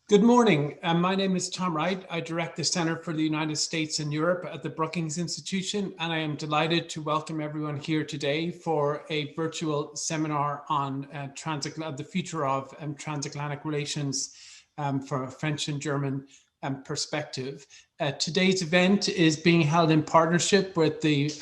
Good morning. My name is Tom Wright. I direct the Center for the United States and Europe at the Brookings Institution, and I am delighted to welcome everyone here today for a virtual seminar on the future of transatlantic relations from a French and German perspective. Today's event is being held in partnership with the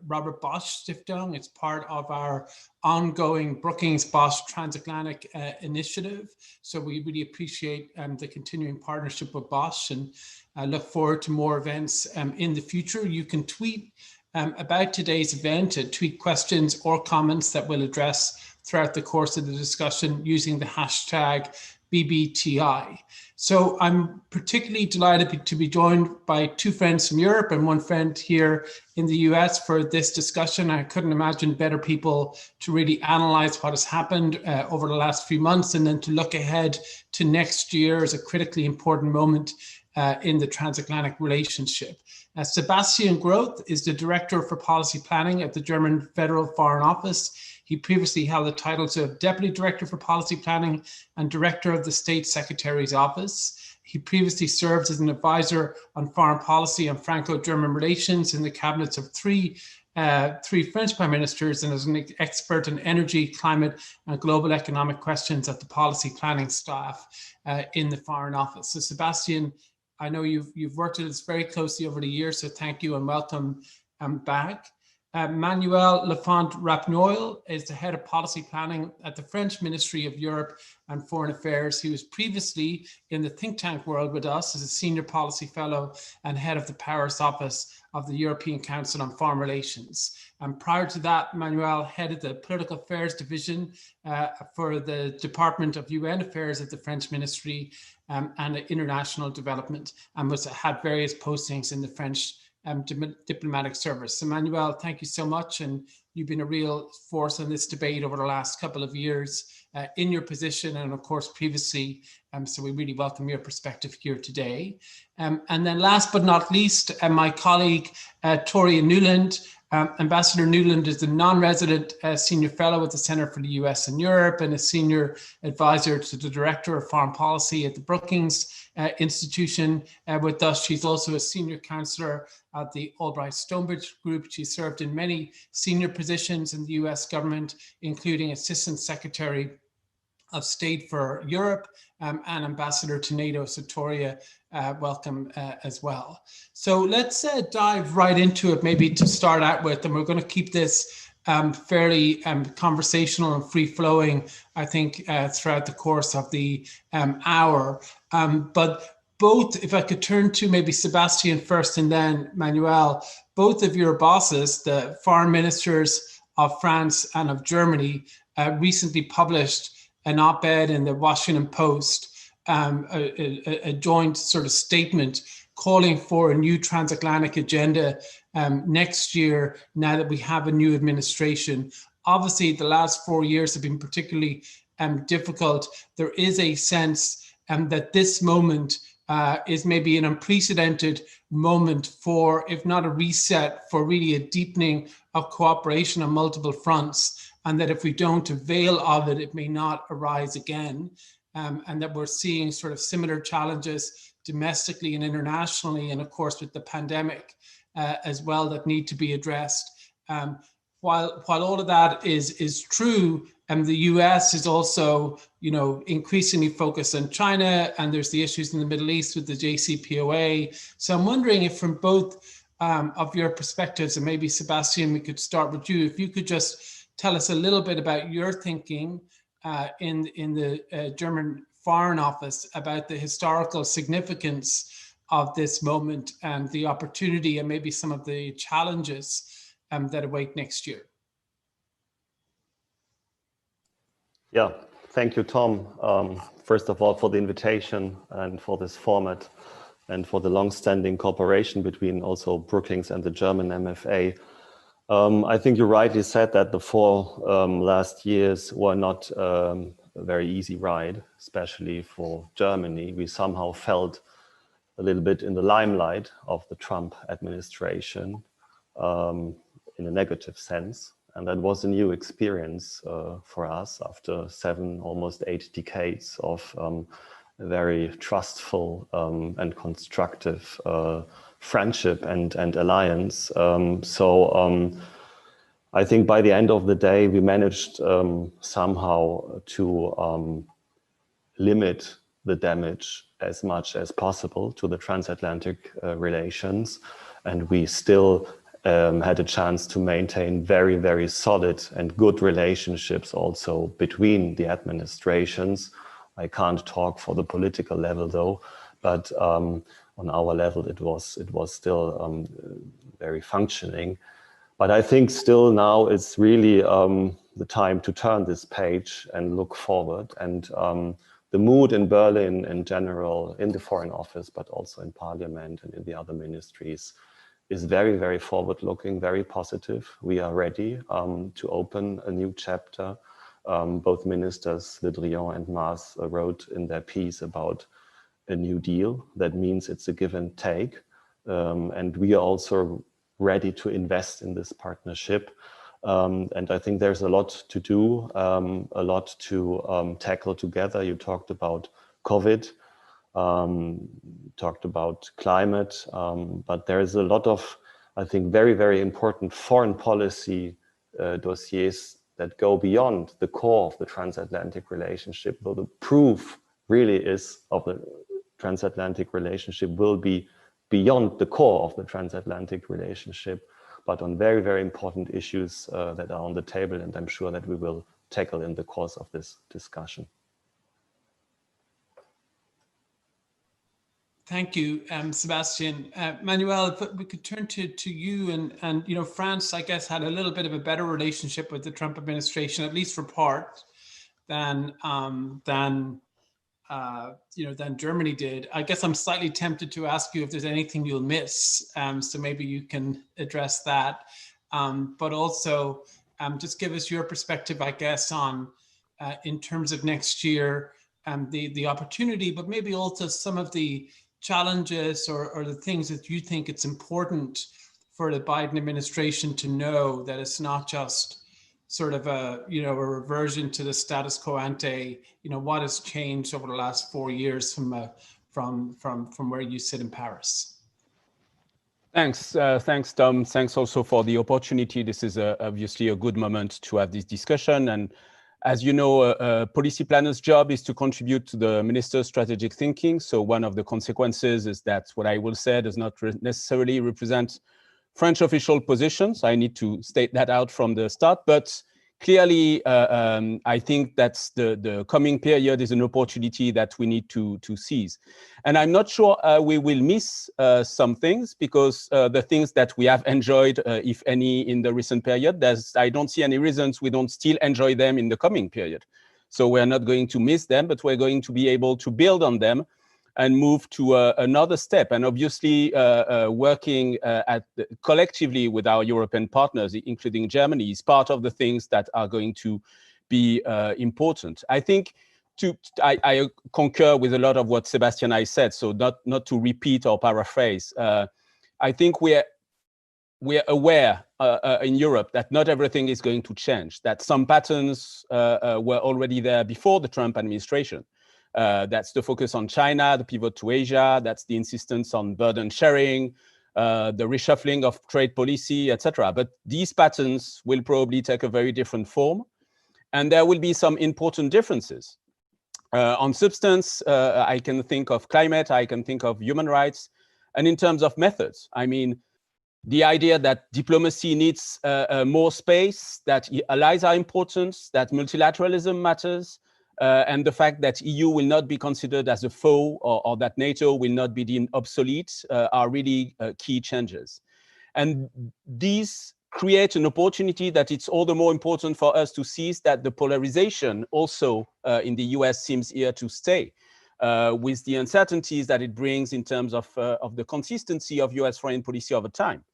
Robert Bosch Stiftung. It's part of our ongoing Brookings Bosch Transatlantic initiative. So we really appreciate the continuing partnership with Bosch, and I look forward to more events in the future. You can tweet about today's event, tweet questions or comments that we'll address throughout the course of the discussion using the hashtag BBTI. So I'm particularly delighted to be joined by two friends from Europe and one friend here in the US for this discussion. I couldn't imagine better people to really analyze what has happened over the last few months and then to look ahead to next year as a critically important moment in the transatlantic relationship. Sebastian Groth is the Director for Policy Planning at the German Federal Foreign Office. He previously held the titles of Deputy Director for Policy Planning and Director of the State Secretary's Office. He previously served as an advisor on foreign policy and Franco-German relations in the cabinets of three French prime ministers, and as an expert in energy, climate, and global economic questions at the policy planning staff in the Foreign Office. So Sebastian, I know you've worked with us very closely over the years, so thank you and welcome back. Manuel Lafont Rapnouil is the head of policy planning at the French Ministry of Europe and Foreign Affairs. He was previously in the think tank world with us as a senior policy fellow and head of the Paris office of the European Council on Foreign Relations. And prior to that, Manuel headed the political affairs division for the Department of UN Affairs at the French Ministry and International Development, and had various postings in the French diplomatic service. So Manuel, thank you so much. And you've been a real force in this debate over the last couple of years in your position and of course previously. So we really welcome your perspective here today. And then last but not least, my colleague, Victoria Nuland. Ambassador Nuland is the non-resident senior fellow at the Center for the US and Europe and a senior advisor to the Director of Foreign Policy at the Brookings Institution. With us, she's also a senior counselor at the Albright-Stonebridge Group. She served in many senior positions in the US government, including Assistant Secretary of State for Europe and Ambassador to NATO. So Victoria, welcome as well. So let's dive right into it, maybe to start out with, and we're going to keep this fairly conversational and free-flowing, I think, throughout the course of the hour. But both, if I could turn to maybe Sebastian first and then Manuel, both of your bosses, the foreign ministers of France and of Germany, recently published an op-ed in the Washington Post, a joint sort of statement calling for a new transatlantic agenda next year, now that we have a new administration. Obviously, the last 4 years have been particularly difficult. There is a sense that this moment is maybe an unprecedented moment for, if not a reset, for really a deepening of cooperation on multiple fronts, and that if we don't avail of it, it may not arise again, and that we're seeing sort of similar challenges domestically and internationally, and of course with the pandemic as well, that need to be addressed. While all of that is true, the US is also, increasingly focused on China, and there's the issues in the Middle East with the JCPOA. So I'm wondering if from both of your perspectives, and maybe Sebastian, we could start with you, if you could just tell us a little bit about your thinking in the German Foreign Office about the historical significance of this moment and the opportunity and maybe some of the challenges that await next year. Yeah, thank you, Tom. First of all, for the invitation and for this format and for the long-standing cooperation between also Brookings and the German MFA. I think you rightly said that the 4 last years were not a very easy ride, especially for Germany. We somehow felt a little bit in the limelight of the Trump administration in a negative sense. And that was a new experience for us after 7, almost 8 decades of very trustful and constructive friendship and alliance. I think by the end of the day, we managed somehow to limit the damage as much as possible to the transatlantic relations. And we still had a chance to maintain very, very solid and good relationships also between the administrations. I can't talk for the political level though, but on our level, it was still very functioning. But I think still now it's really the time to turn this page and look forward. And the mood in Berlin in general, in the Foreign Office, but also in Parliament and in the other ministries, is very, very forward-looking, very positive. We are ready to open a new chapter. Both ministers, Le Drian and Maas, wrote in their piece about a new deal. That means it's a give and take. And we are also ready to invest in this partnership. And I think there's a lot to do, a lot to tackle together. You talked about COVID, talked about climate, but there is a lot of, I think, very, very important foreign policy dossiers that go beyond the core of the transatlantic relationship. But the proof really is of the transatlantic relationship will be beyond the core of the transatlantic relationship, but on very, very important issues that are on the table, and I'm sure that we will tackle in the course of this discussion. Thank you, Sebastian. Manuel, if we could turn to you, and you know, France, I guess, had a little bit of a better relationship with the Trump administration, at least for part, than Germany did. I guess I'm slightly tempted to ask you if there's anything you'll miss. So maybe you can address that. But also just give us your perspective, I guess, on in terms of next year and the opportunity, but maybe also some of the challenges or the things that you think it's important for the Biden administration to know, that it's not just sort of a reversion to the status quo ante. You know, what has changed over the last 4 years from where you sit in Paris? Thanks, Tom. Thanks also for the opportunity. This is obviously a good moment to have this discussion. And as you know, a policy planner's job is to contribute to the minister's strategic thinking. So one of the consequences is that what I will say does not necessarily represent French official positions. I need to state that out from the start, but clearly, I think that the coming period is an opportunity that we need to seize. And I'm not sure we will miss some things, because the things that we have enjoyed, if any, in the recent period, I don't see any reasons we don't still enjoy them in the coming period. So we're not going to miss them, but we're going to be able to build on them and move to another step. And obviously, working collectively with our European partners, including Germany, is part of the things that are going to be important. I think I concur with a lot of what Sebastian and I said, so not to repeat or paraphrase. I think we're aware in Europe that not everything is going to change, that some patterns were already there before the Trump administration. That's the focus on China, the pivot to Asia, that's the insistence on burden sharing, the reshuffling of trade policy, etc. But these patterns will probably take a very different form, and there will be some important differences. On substance, I can think of climate, I can think of human rights, and in terms of methods, I mean, the idea that diplomacy needs more space, that allies are important, that multilateralism matters, and the fact that EU will not be considered as a foe, or that NATO will not be deemed obsolete, are really key changes. And these create an opportunity that it's all the more important for us to seize, that the polarization also in the US seems here to stay, with the uncertainties that it brings in terms of the consistency of US foreign policy over time.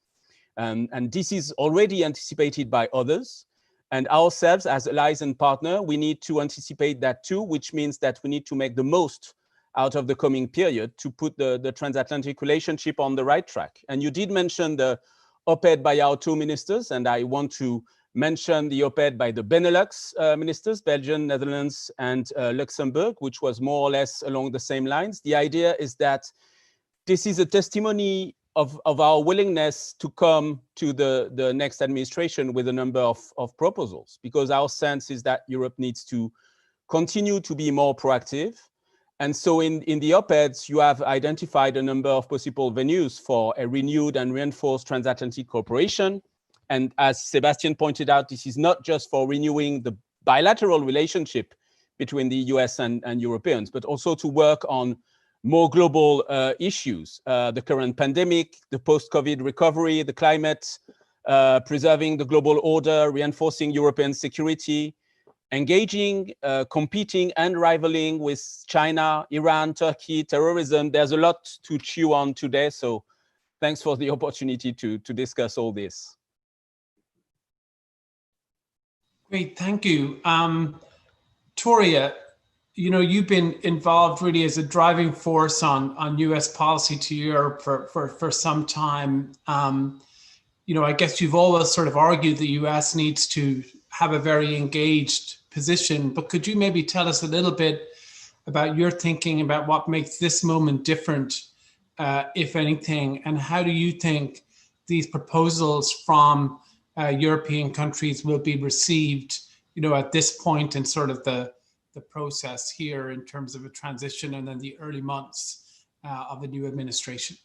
And this is already anticipated by others. And ourselves as allies and partner, we need to anticipate that too, which means that we need to make the most out of the coming period to put the transatlantic relationship on the right track. And you did mention the op-ed by our two ministers, and I want to mentioned the op-ed by the Benelux ministers, Belgium, Netherlands, and Luxembourg, which was more or less along the same lines. The idea is that this is a testimony of our willingness to come to the next administration with a number of proposals, because our sense is that Europe needs to continue to be more proactive. And so in the op-eds, you have identified a number of possible venues for a renewed and reinforced transatlantic cooperation. And as Sebastian pointed out, this is not just for renewing the bilateral relationship between the US and Europeans, but also to work on more global issues, the current pandemic, the post-COVID recovery, the climate, preserving the global order, reinforcing European security, engaging, competing and rivaling with China, Iran, Turkey, terrorism. There's a lot to chew on today. So thanks for the opportunity to discuss all this. Great, thank you. Toria, you know, you've been involved really as a driving force on US policy to Europe for some time. You know, I guess you've always sort of argued the US needs to have a very engaged position, but could you maybe tell us a little bit about your thinking about what makes this moment different, if anything, and how do you think these proposals from European countries will be received, you know, at this point in sort of the process here in terms of a transition and then the early months of the new administration?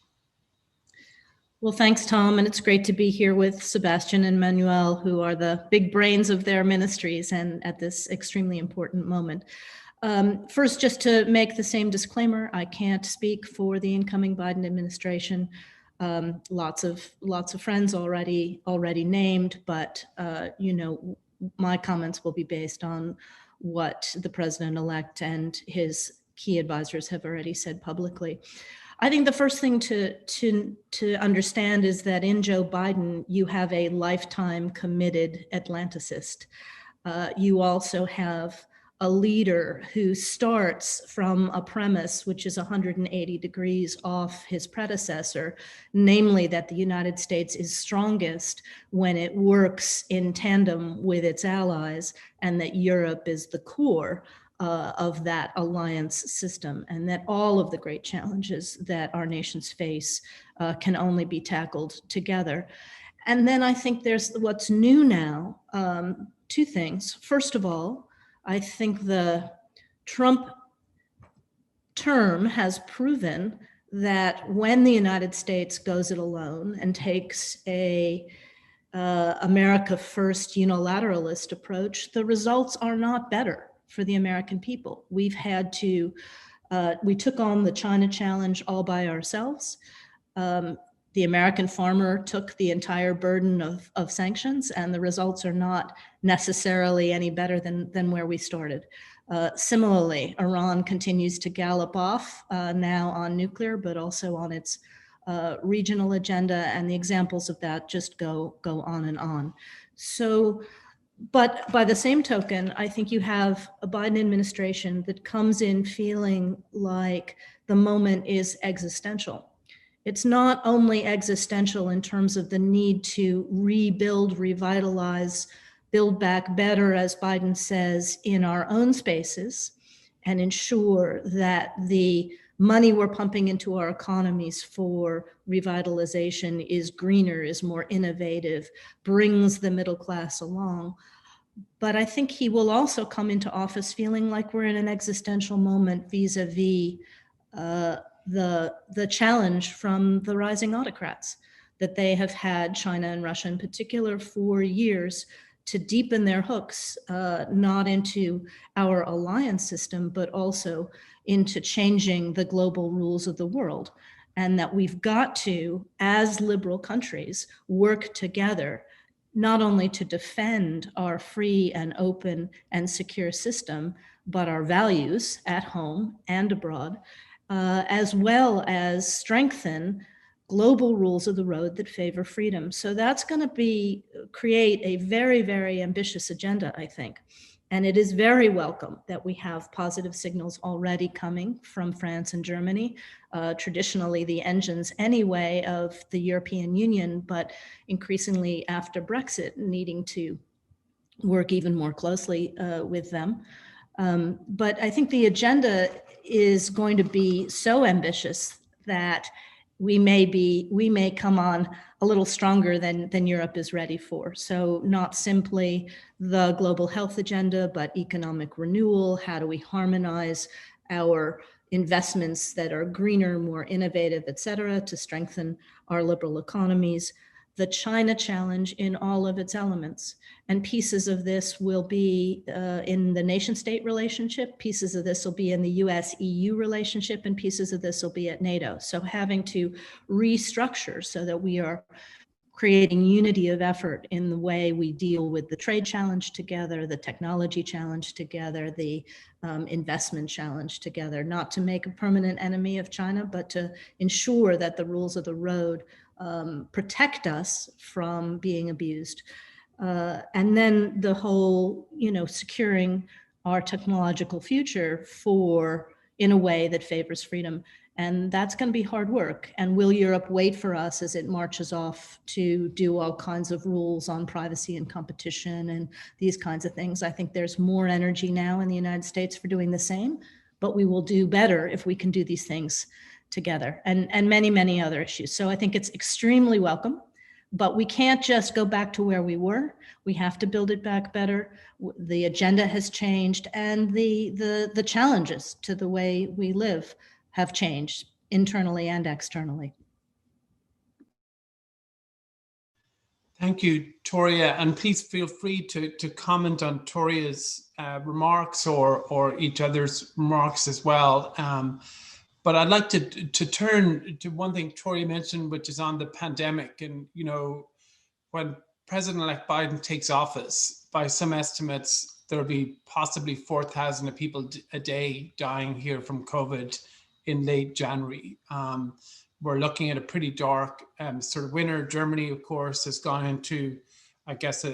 Well, thanks, Tom. And it's great to be here with Sebastian and Manuel, who are the big brains of their ministries and at this extremely important moment. First, just to make the same disclaimer, I can't speak for the incoming Biden administration. Lots of friends already named, but you know, my comments will be based on what the president-elect and his key advisors have already said publicly. I think the first thing to understand is that in Joe Biden, you have a lifetime committed Atlanticist. You also have a leader who starts from a premise which is 180 degrees off his predecessor, namely that the United States is strongest when it works in tandem with its allies, and that Europe is the core of that alliance system, and that all of the great challenges that our nations face can only be tackled together. And then I think there's what's new now, two things. First of all, I think the Trump term has proven that when the United States goes it alone and takes a America first unilateralist approach, the results are not better for the American people. We've had to, we took on the China challenge all by ourselves. The American farmer took the entire burden of sanctions, and the results are not necessarily any better than where we started. Similarly, Iran continues to gallop off now on nuclear, but also on its regional agenda, and the examples of that just go on and on. So, but by the same token, I think you have a Biden administration that comes in feeling like the moment is existential. It's not only existential in terms of the need to rebuild, revitalize, build back better, as Biden says, in our own spaces, and ensure that the money we're pumping into our economies for revitalization is greener, is more innovative, brings the middle class along. But I think he will also come into office feeling like we're in an existential moment vis-a-vis the challenge from the rising autocrats, that they have had, China and Russia in particular, for years to deepen their hooks, not into our alliance system, but also into changing the global rules of the world. And that we've got to, as liberal countries, work together, not only to defend our free and open and secure system, but our values at home and abroad, as well as strengthen global rules of the road that favor freedom. So that's going to create a very, very ambitious agenda, I think. And it is very welcome that we have positive signals already coming from France and Germany, traditionally the engines anyway of the European Union, but increasingly after Brexit needing to work even more closely with them. But I think the agenda is going to be so ambitious that we may come on a little stronger than Europe is ready for. So not simply the global health agenda, but economic renewal. How do we harmonize our investments that are greener, more innovative, et cetera, to strengthen our liberal economies? The China challenge in all of its elements. And pieces of this will be in the nation-state relationship, pieces of this will be in the US-EU relationship, and pieces of this will be at NATO. So having to restructure so that we are creating unity of effort in the way we deal with the trade challenge together, the technology challenge together, the investment challenge together, not to make a permanent enemy of China, but to ensure that the rules of the road protect us from being abused. And then the whole, securing our technological future in a way that favors freedom. And that's going to be hard work. And will Europe wait for us as it marches off to do all kinds of rules on privacy and competition and these kinds of things? I think there's more energy now in the United States for doing the same, but we will do better if we can do these things together, and many, many other issues. So I think it's extremely welcome, but we can't just go back to where we were. We have to build it back better. The agenda has changed, and the challenges to the way we live have changed internally and externally. Thank you, Toria, and please feel free to comment on Toria's remarks or each other's remarks as well. But I'd like to turn to one thing Toria mentioned, which is on the pandemic. And, when President-elect Biden takes office, by some estimates, there'll be possibly 4,000 people a day dying here from COVID in late January. We're looking at a pretty dark sort of winter. Germany, of course, has gone into, I guess,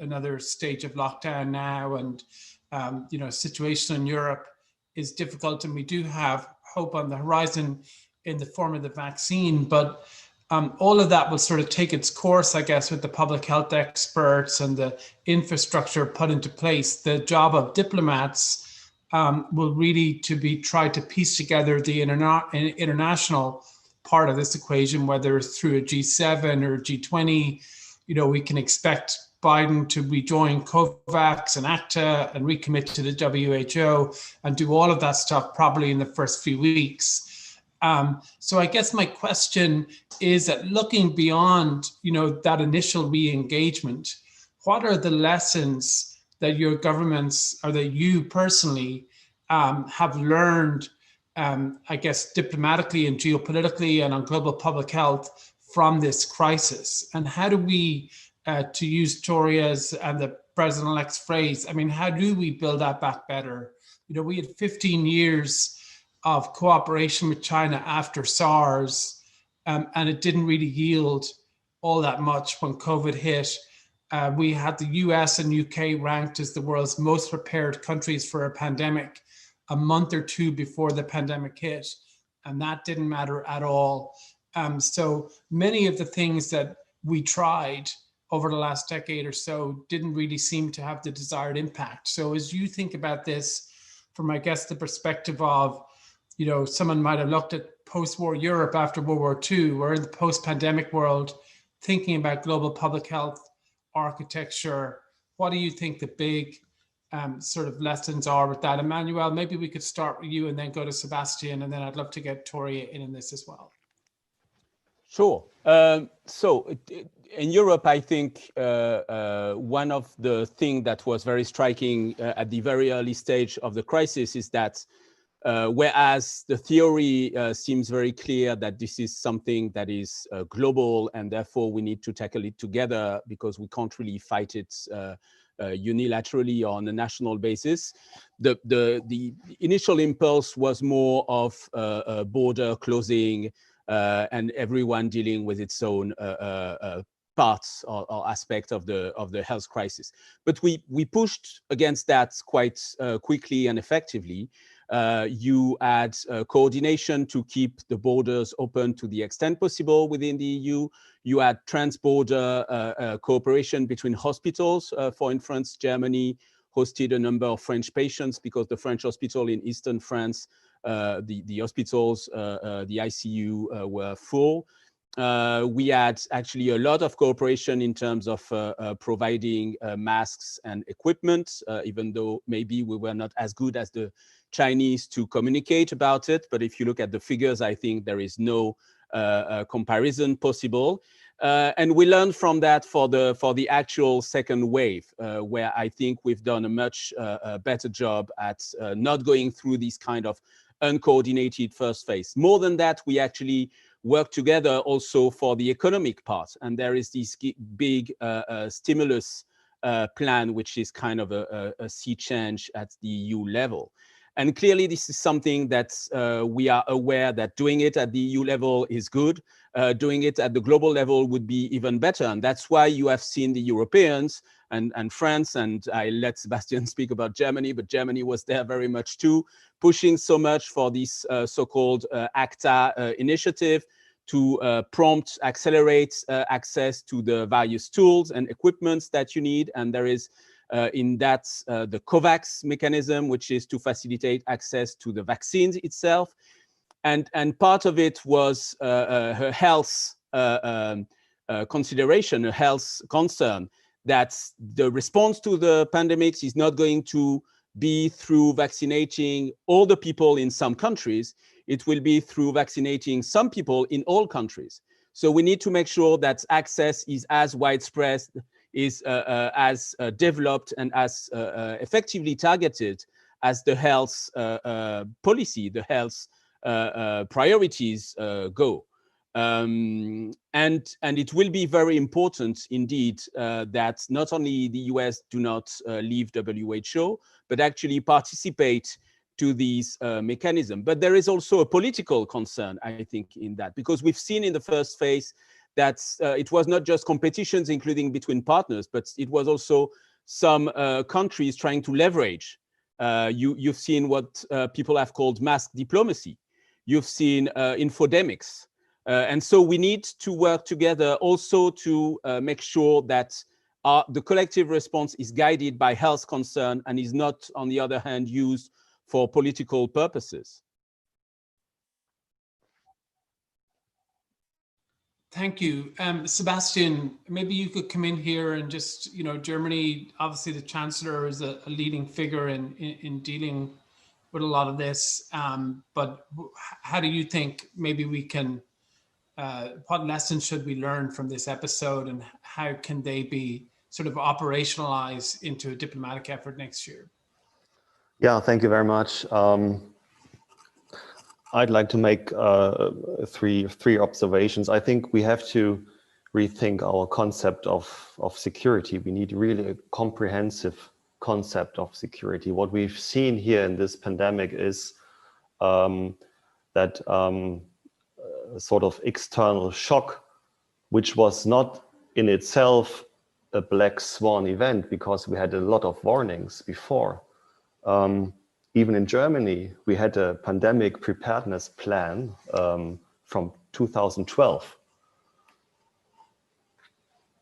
another stage of lockdown now. And, situation in Europe is difficult, and we do have hope on the horizon in the form of the vaccine, but all of that will sort of take its course, I guess, with the public health experts and the infrastructure put into place. The job of diplomats will really try to piece together the international part of this equation, whether it's through a G7 or G20. We can expect Biden to rejoin COVAX and ACTA and recommit to the WHO and do all of that stuff probably in the first few weeks. So I guess my question is that looking beyond, that initial re-engagement, what are the lessons that your governments or that you personally have learned, I guess, diplomatically and geopolitically and on global public health from this crisis? And how do we, to use Toria's and the president-elect's phrase, how do we build that back better? We had 15 years of cooperation with China after SARS, and it didn't really yield all that much when COVID hit. We had the US and UK ranked as the world's most prepared countries for a pandemic a month or two before the pandemic hit, and that didn't matter at all. So many of the things that we tried over the last decade or so didn't really seem to have the desired impact. So as you think about this from, I guess, the perspective of, someone might have looked at post-war Europe after World War II, or in the post-pandemic world, thinking about global public health architecture, what do you think the big sort of lessons are with that? And Manuel, maybe we could start with you and then go to Sebastian, and then I'd love to get Toria in this as well. Sure. So in Europe, I think one of the things that was very striking at the very early stage of the crisis is that whereas the theory seems very clear that this is something that is global and therefore we need to tackle it together because we can't really fight it unilaterally on a national basis, the initial impulse was more of border closing and everyone dealing with its own parts or aspect of the health crisis. But we pushed against that quite quickly and effectively. You add coordination to keep the borders open to the extent possible within the EU. You add trans-border cooperation between hospitals. For instance, Germany hosted a number of French patients because the French hospital in eastern France, the hospitals, the ICU were full. We had actually a lot of cooperation in terms of providing masks and equipment, even though maybe we were not as good as the Chinese to communicate about it. But if you look at the figures, I think there is no comparison possible. And we learned from that for the actual second wave, where I think we've done a much better job at not going through this kind of uncoordinated first phase. More than that, we actually work together also for the economic part. And there is this big stimulus plan, which is kind of a sea change at the EU level. And clearly, this is something that we are aware that doing it at the EU level is good. Doing it at the global level would be even better. And that's why you have seen the Europeans and France, and I let Sebastian speak about Germany, but Germany was there very much too, pushing so much for this so-called ACTA initiative to prompt, accelerate access to the various tools and equipments that you need. And there is in that the COVAX mechanism, which is to facilitate access to the vaccines itself. And part of it was her health consideration, a health concern, that the response to the pandemics is not going to be through vaccinating all the people in some countries. It will be through vaccinating some people in all countries. So we need to make sure that access is as widespread, is as developed and as effectively targeted as the health policy, the health priorities go. And it will be very important indeed that not only the US do not leave WHO, but actually participate to these mechanisms. But there is also a political concern, I think, in that, because we've seen in the first phase that it was not just competitions, including between partners, but it was also some countries trying to leverage. You've seen what people have called mask diplomacy. You've seen infodemics. And so we need to work together also to make sure that the collective response is guided by health concern and is not, on the other hand, used for political purposes. Thank you. Sebastian, maybe you could come in here and just, Germany, obviously the Chancellor is a leading figure in dealing with a lot of this. But how do you think maybe we can, what lessons should we learn from this episode, and how can they be sort of operationalized into a diplomatic effort next year? Yeah, thank you very much. I'd like to make three observations. I think we have to rethink our concept of security. We need really a comprehensive concept of security. What we've seen here in this pandemic is that sort of external shock, which was not in itself a black swan event, because we had a lot of warnings before. Even in Germany, we had a pandemic preparedness plan from 2012.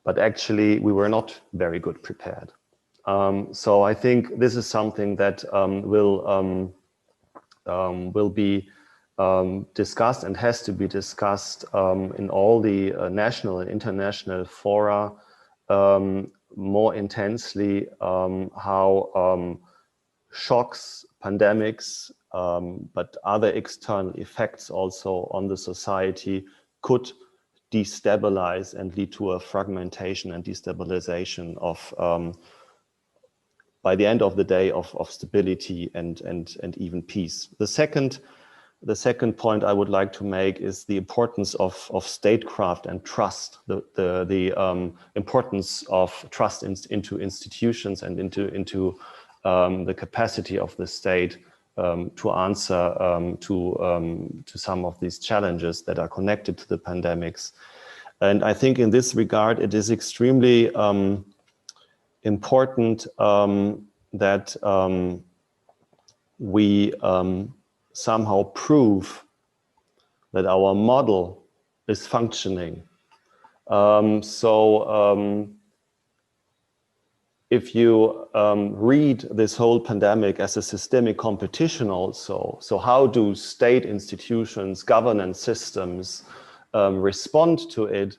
But actually, we were not very good prepared. So I think this is something that will be discussed and has to be discussed in all the national and international fora more intensely, how shocks, pandemics, but other external effects also on the society could destabilize and lead to a fragmentation and destabilization of, by the end of the day, of stability and even peace. The second point I would like to make is the importance of statecraft and trust, the importance of trust into institutions and into the capacity of the state to answer to some of these challenges that are connected to the pandemics. And I think in this regard, it is extremely important that we somehow prove that our model is functioning. If you read this whole pandemic as a systemic competition also, so how do state institutions, governance systems respond to it?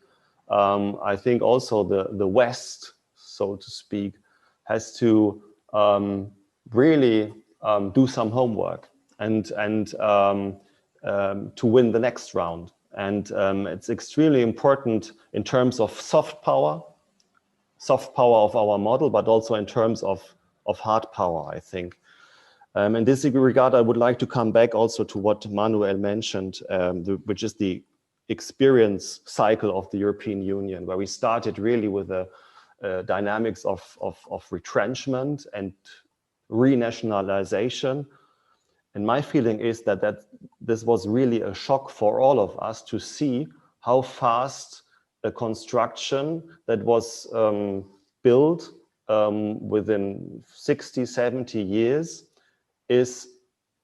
I think also the West, so to speak, has to really do some homework and to win the next round. And it's extremely important in terms of soft power of our model, but also in terms of hard power, I think. In this regard, I would like to come back also to what Manuel mentioned, which is the experience cycle of the European Union, where we started really with the dynamics of retrenchment and renationalization. And my feeling is that this was really a shock for all of us to see how fast a construction that was built within 60, 70 years is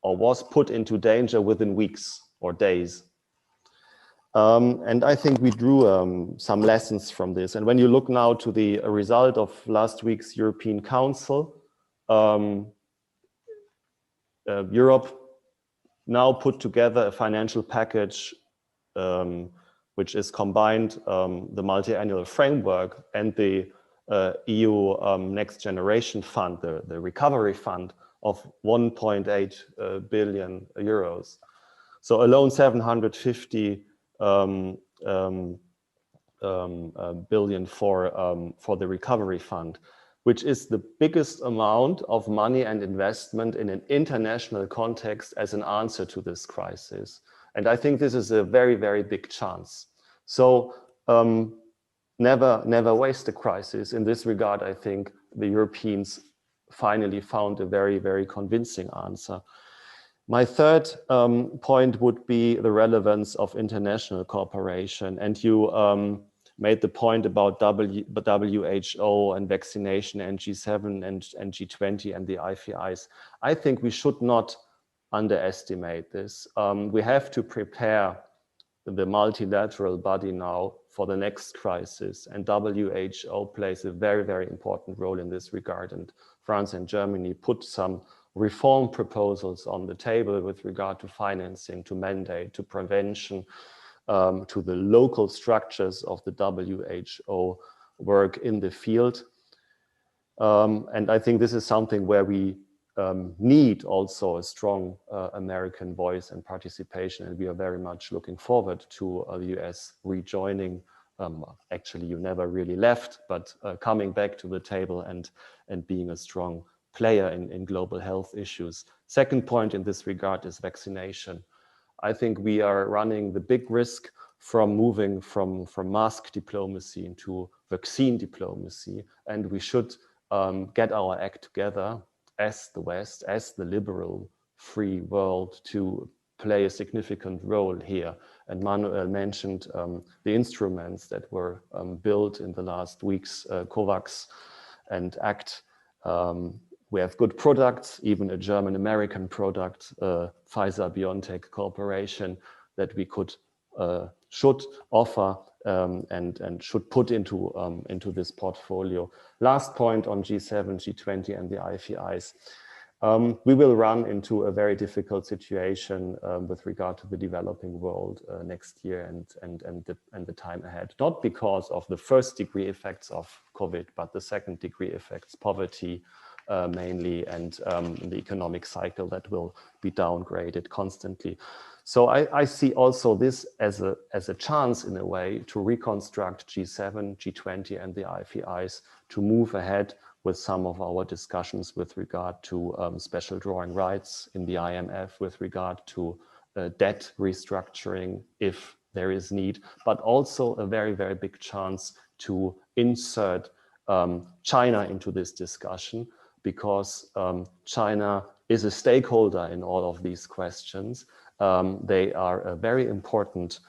or was put into danger within weeks or days. And I think we drew some lessons from this. And when you look now to the result of last week's European Council, Europe now put together a financial package which is combined the multi-annual framework and the EU Next Generation Fund, the recovery fund of 1.8 billion euros. So alone 750 billion for the recovery fund, which is the biggest amount of money and investment in an international context as an answer to this crisis. And I think this is a very, very big chance. So never waste a crisis. In this regard, I think the Europeans finally found a very, very convincing answer. My third point would be the relevance of international cooperation. And you made the point about WHO and vaccination and G7 and G20 and the IFIs. I think we should not underestimate this. We have to prepare the multilateral body now for the next crisis, and WHO plays a very, very important role in this regard. And France and Germany put some reform proposals on the table with regard to financing, to mandate, to prevention, to the local structures of the WHO work in the field. And I think this is something where we need also a strong American voice and participation, and we are very much looking forward to the US rejoining. Actually, you never really left, but coming back to the table and being a strong player in global health issues. Second point in this regard is vaccination. I think we are running the big risk from moving from mask diplomacy into vaccine diplomacy, and we should get our act together as the West, as the liberal free world, to play a significant role here. And Manuel mentioned the instruments that were built in the last weeks, COVAX and ACT. We have good products, even a German-American product, Pfizer-BioNTech cooperation, that we should offer and should put into this portfolio. Last point on G7, G20 and the IFIs. We will run into a very difficult situation with regard to the developing world next year and the time ahead. Not because of the first degree effects of COVID, but the second degree effects, poverty mainly, and the economic cycle that will be downgraded constantly. So I see also this as a chance in a way to reconstruct G7, G20 and the IFIs to move ahead with some of our discussions with regard to special drawing rights in the IMF, with regard to debt restructuring if there is need, but also a very, very big chance to insert China into this discussion, because China is a stakeholder in all of these questions. They are a very important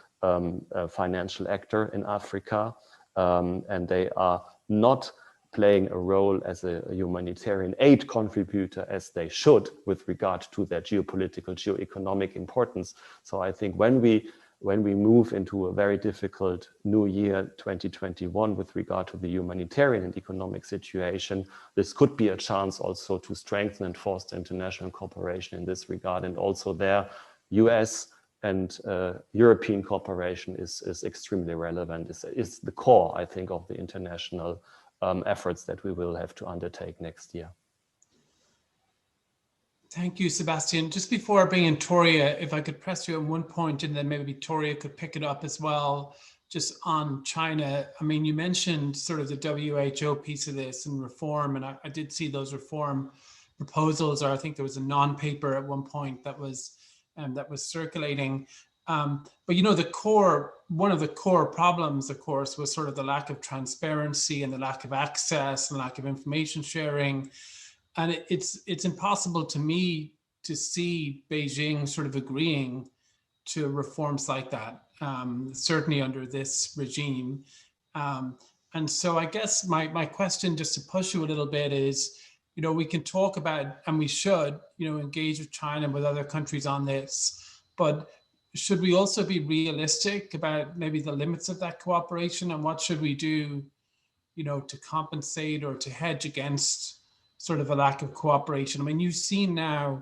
financial actor in Africa, and they are not playing a role as a humanitarian aid contributor, as they should, with regard to their geopolitical, geoeconomic importance. So I think when we move into a very difficult new year 2021 with regard to the humanitarian and economic situation, this could be a chance also to strengthen and foster international cooperation in this regard. And also there, US and European cooperation is extremely relevant, is the core, I think, of the international efforts that we will have to undertake next year. Thank you, Sebastian. Just before I bring in Toria, if I could press you on one point and then maybe Toria could pick it up as well, just on China. I mean, you mentioned sort of the WHO piece of this and reform, and I did see those reform proposals, or I think there was a non-paper at one point that was circulating. But you know, one of the core problems, of course, was sort of the lack of transparency and the lack of access and lack of information sharing. And it's impossible to me to see Beijing sort of agreeing to reforms like that, certainly under this regime. And so I guess my question, just to push you a little bit, is, you know, we can talk about, and we should, you know, engage with China and with other countries on this, but should we also be realistic about maybe the limits of that cooperation, and what should we do, you know, to compensate or to hedge against sort of a lack of cooperation? I mean, you've seen now,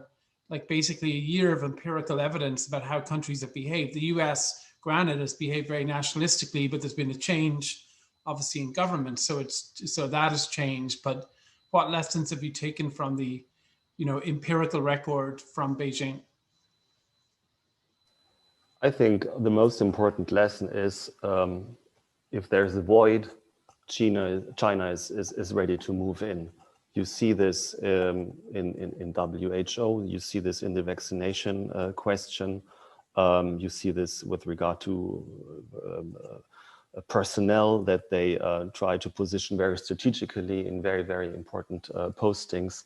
like, basically a year of empirical evidence about how countries have behaved. The US, granted, has behaved very nationalistically, but there's been a change, obviously, in government. So that has changed. But what lessons have you taken from the, you know, empirical record from Beijing? I think the most important lesson is if there's a void, China is ready to move in. You see this in WHO, you see this in the vaccination question, you see this with regard to personnel that they try to position very strategically in very, very important postings.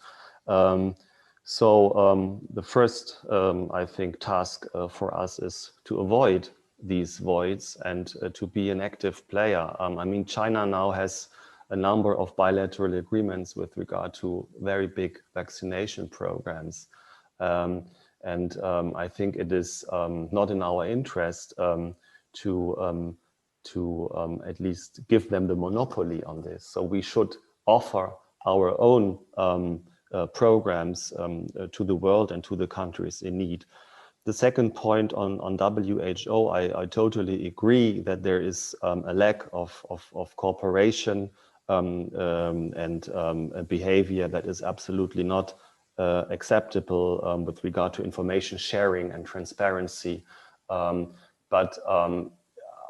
So the first, I think, task for us is to avoid these voids and to be an active player. I mean, China now has a number of bilateral agreements with regard to very big vaccination programs. And I think it is not in our interest to at least give them the monopoly on this. So we should offer our own programs to the world and to the countries in need. The second point on WHO, I totally agree that there is a lack of cooperation and a behavior that is absolutely not acceptable with regard to information sharing and transparency. But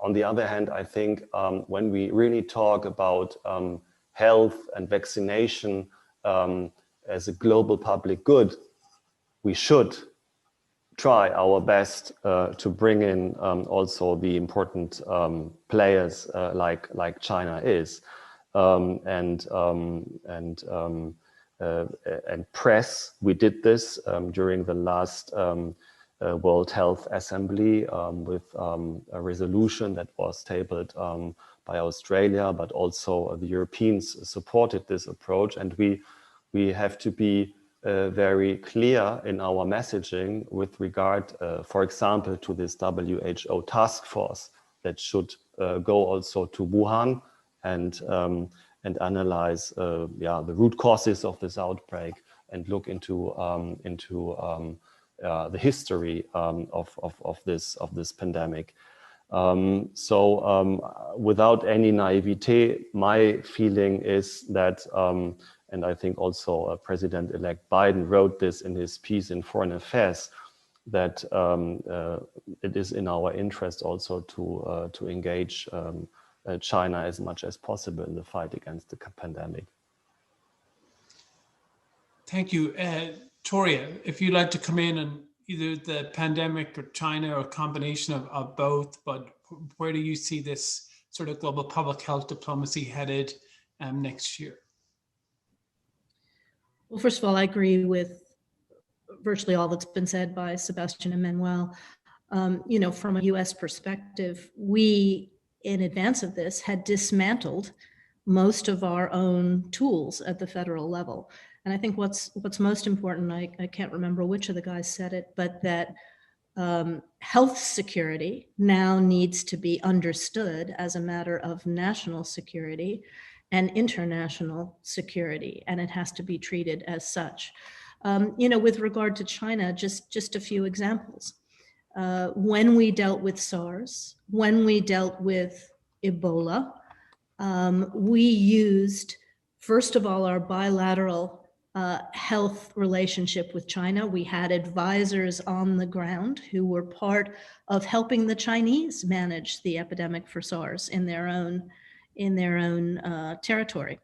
on the other hand, I think when we really talk about health and vaccination as a global public good, we should try our best to bring in also the important players like China is, and press. We did this during the last World Health Assembly with a resolution that was tabled by Australia, but also the Europeans supported this approach, and we have to be very clear in our messaging with regard, for example, to this WHO task force that should go also to Wuhan and analyze the root causes of this outbreak and look into the history of this pandemic. Without any naivete, my feeling is that, and I think also President-elect Biden wrote this in his piece in Foreign Affairs, that it is in our interest also to engage China as much as possible in the fight against the pandemic. Thank you. Toria, if you'd like to come in on either the pandemic or China or a combination of both, but where do you see this sort of global public health diplomacy headed next year? Well, first of all, I agree with virtually all that's been said by Sebastian and Manuel. You know, from a US perspective, we, in advance of this, had dismantled most of our own tools at the federal level. And I think what's most important, I can't remember which of the guys said it, but that health security now needs to be understood as a matter of national security and international security, and it has to be treated as such. With regard to China, just a few examples. When we dealt with SARS, when we dealt with Ebola, we used, first of all, our bilateral health relationship with China. We had advisors on the ground who were part of helping the Chinese manage the epidemic for SARS in their own territory.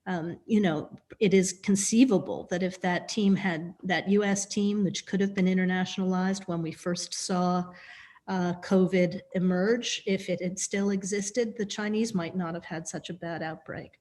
It is conceivable that if that US team, which could have been internationalized when we first saw COVID emerge, if it had still existed, the Chinese might not have had such a bad outbreak.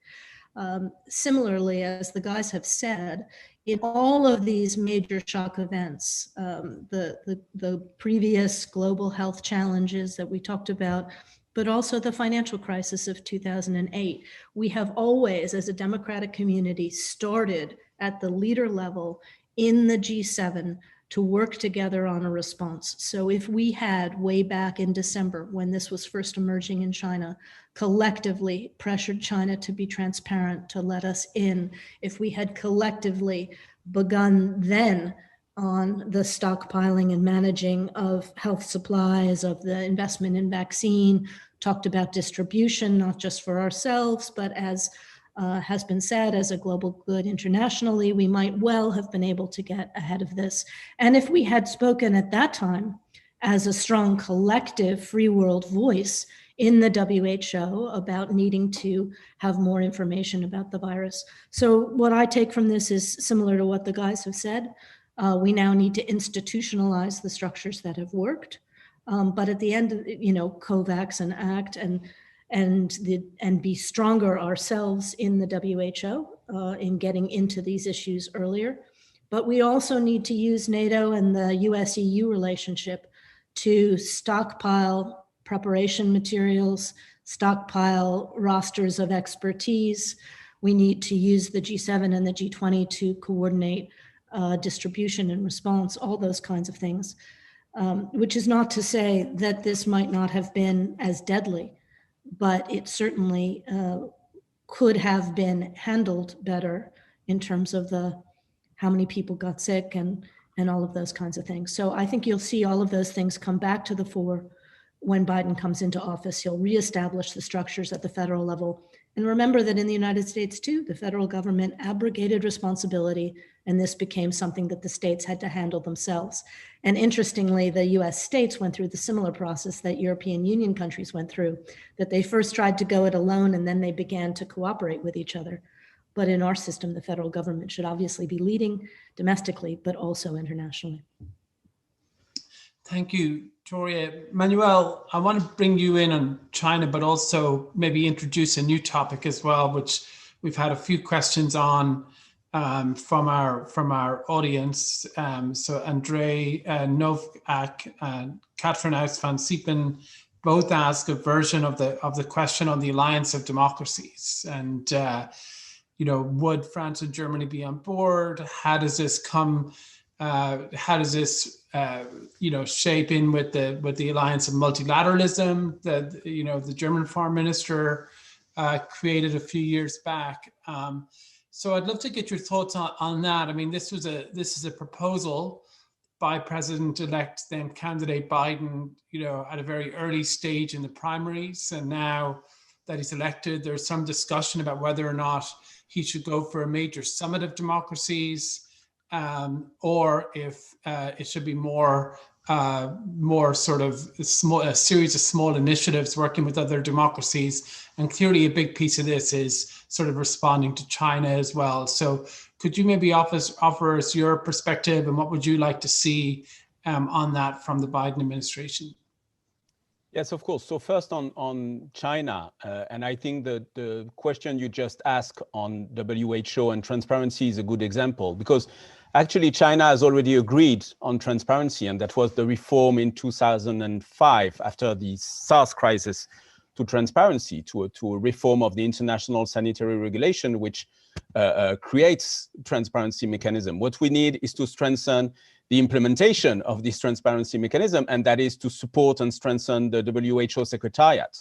Similarly, as the guys have said, in all of these major shock events, the previous global health challenges that we talked about, but also the financial crisis of 2008, we have always, as a democratic community, started at the leader level in the G7 to work together on a response. So if we had, way back in December, when this was first emerging in China, collectively pressured China to be transparent, to let us in, if we had collectively begun then on the stockpiling and managing of health supplies, of the investment in vaccine, talked about distribution, not just for ourselves, but as has been said, as a global good internationally, we might well have been able to get ahead of this. And if we had spoken at that time as a strong collective free world voice in the WHO about needing to have more information about the virus. So what I take from this is similar to what the guys have said. We now need to institutionalize the structures that have worked. But at the end, COVAX and ACT and be stronger ourselves in the WHO in getting into these issues earlier. But we also need to use NATO and the US-EU relationship to stockpile preparation materials, stockpile rosters of expertise. We need to use the G7 and the G20 to coordinate distribution and response, all those kinds of things, which is not to say that this might not have been as deadly, but it certainly could have been handled better in terms of how many people got sick and all of those kinds of things. So I think you'll see all of those things come back to the fore when Biden comes into office. He'll reestablish the structures at the federal level. And remember that in the United States too, the federal government abrogated responsibility, and this became something that the states had to handle themselves. And interestingly, the US states went through the similar process that European Union countries went through, that they first tried to go it alone and then they began to cooperate with each other. But in our system, the federal government should obviously be leading domestically, but also internationally. Thank you, Victoria. Manuel, I want to bring you in on China, but also maybe introduce a new topic as well, which we've had a few questions on from our audience. So Andre Novak and Catherine Aus van Siepen both ask a version of the question on the alliance of democracies. And would France and Germany be on board? How does this come? How does this shape in with the alliance of multilateralism that the German foreign minister created a few years back? So I'd love to get your thoughts on that. I mean, this is a proposal by President-elect then candidate Biden, at a very early stage in the primaries, and now that he's elected, there's some discussion about whether or not he should go for a major summit of democracies. Or if it should be more sort of a series of small initiatives working with other democracies. And clearly a big piece of this is sort of responding to China as well. So could you maybe offer us your perspective, and what would you like to see on that from the Biden administration? Yes, of course. So first on China, and I think that the question you just asked on WHO and transparency is a good example, because actually China has already agreed on transparency, and that was the reform in 2005 after the SARS crisis to transparency, to a reform of the international sanitary regulation, which creates transparency mechanism. What we need is to strengthen the implementation of this transparency mechanism, and that is to support and strengthen the WHO Secretariat.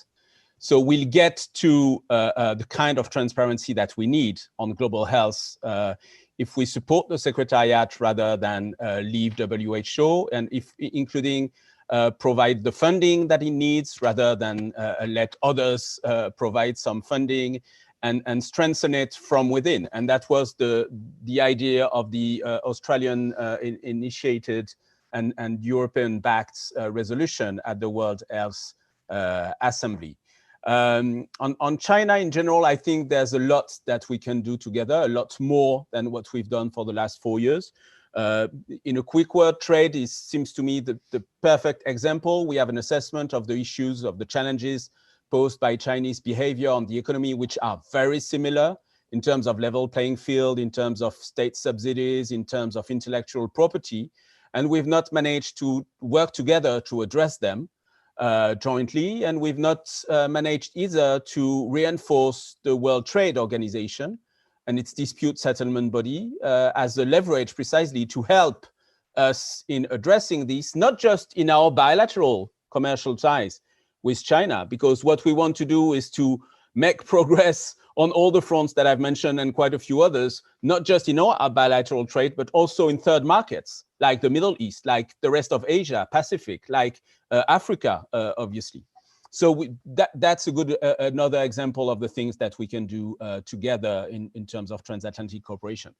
So we'll get to the kind of transparency that we need on global health if we support the Secretariat rather than leave WHO, and if including provide the funding that it needs rather than let others provide some funding, and strengthen it from within. And that was the idea of the Australian initiated and European-backed resolution at the World Health Assembly. On China in general, I think there's a lot that we can do together, a lot more than what we've done for the last 4 years. In a quick word, trade seems to me the perfect example. We have an assessment of the issues, of the challenges posed by Chinese behavior on the economy, which are very similar in terms of level playing field, in terms of state subsidies, in terms of intellectual property. And we've not managed to work together to address them jointly. And we've not managed either to reinforce the World Trade Organization and its dispute settlement body as a leverage precisely to help us in addressing this, not just in our bilateral commercial ties with China, because what we want to do is to make progress on all the fronts that I've mentioned and quite a few others, not just in our bilateral trade, but also in third markets, like the Middle East, like the rest of Asia, Pacific, like Africa, obviously. So that's a good another example of the things that we can do together in terms of transatlantic cooperation.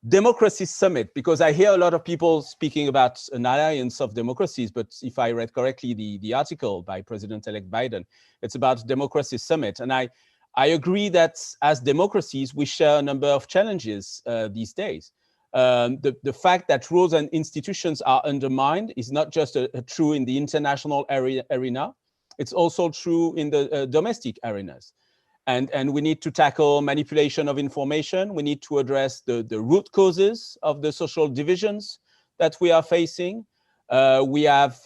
Democracies Summit, because I hear a lot of people speaking about an alliance of democracies, but if I read correctly the article by President-elect Biden, it's about Democracies Summit. And I agree that as democracies, we share a number of challenges these days. The fact that rules and institutions are undermined is not just true in the international arena, it's also true in the domestic arenas. And we need to tackle manipulation of information. We need to address the root causes of the social divisions that we are facing. We have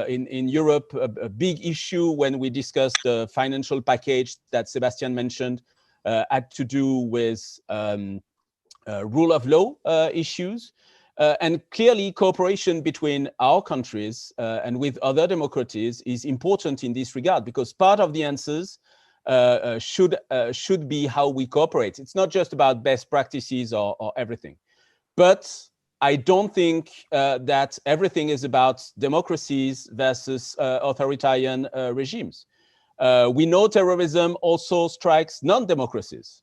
in Europe a big issue when we discussed the financial package that Sebastian mentioned, had to do with rule of law issues. And clearly cooperation between our countries and with other democracies is important in this regard, because part of the answers should be how we cooperate. It's not just about best practices or everything. But I don't think that everything is about democracies versus authoritarian regimes. We know terrorism also strikes non-democracies.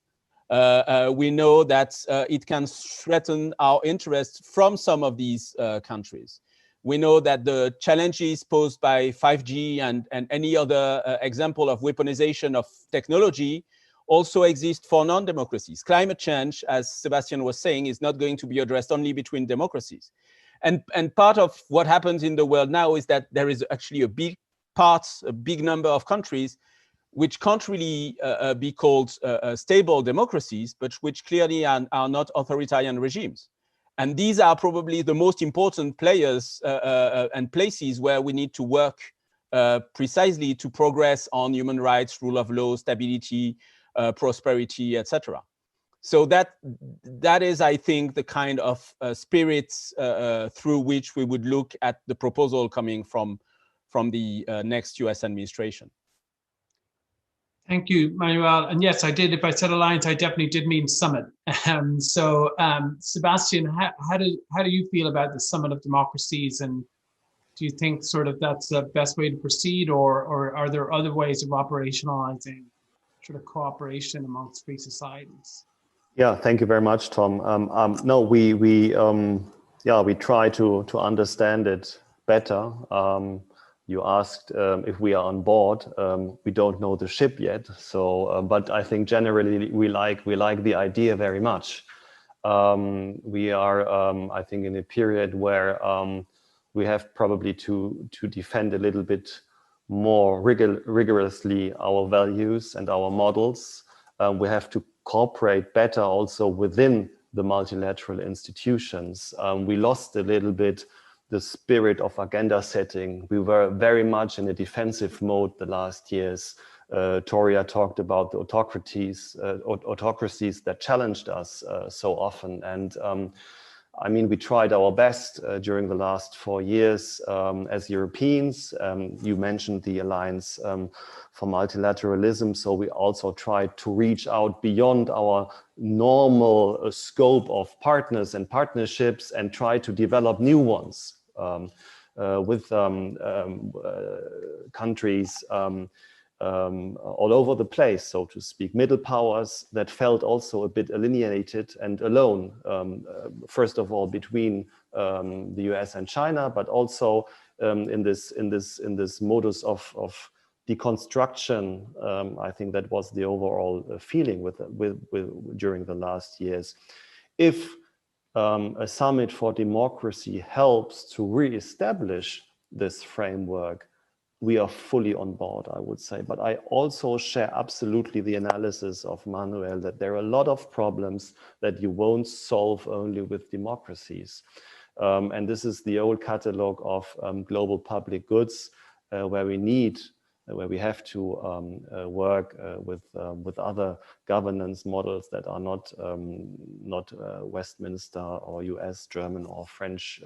We know that it can threaten our interests from some of these countries. We know that the challenges posed by 5G and any other example of weaponization of technology also exist for non-democracies. Climate change, as Sebastian was saying, is not going to be addressed only between democracies. And part of what happens in the world now is that there is actually a big number of countries which can't really be called stable democracies, but which clearly are not authoritarian regimes. And these are probably the most important players and places where we need to work precisely to progress on human rights, rule of law, stability, prosperity, etc. So that is, I think, the kind of spirits through which we would look at the proposal coming from the next US administration. Thank you, Manuel. And yes, I did. If I said alliance, I definitely did mean summit. Sebastian, how do you feel about the Summit of Democracies? And do you think sort of that's the best way to proceed, or are there other ways of operationalizing sort of cooperation amongst free societies? Yeah, thank you very much, Tom. No, we try to understand it better. You asked if we are on board. We don't know the ship yet, so but I think generally we like the idea very much. We are, I think, in a period where we have probably to defend a little bit more rigorously our values and our models. We have to cooperate better also within the multilateral institutions. We lost a little bit the spirit of agenda setting. We were very much in a defensive mode the last years. Toria talked about the autocracies that challenged us so often. And I mean, we tried our best during the last 4 years as Europeans. You mentioned the Alliance for Multilateralism. So we also tried to reach out beyond our normal scope of partners and partnerships and try to develop new ones with countries all over the place, so to speak, middle powers that felt also a bit alienated and alone, first of all between the US and China, but also in this modus of deconstruction. I think that was the overall feeling during the last years. If a summit for democracy helps to reestablish this framework, we are fully on board, I would say. But I also share absolutely the analysis of Manuel that there are a lot of problems that you won't solve only with democracies. And this is the old catalog of global public goods where we have to work with other governance models that are not Westminster or US, German or French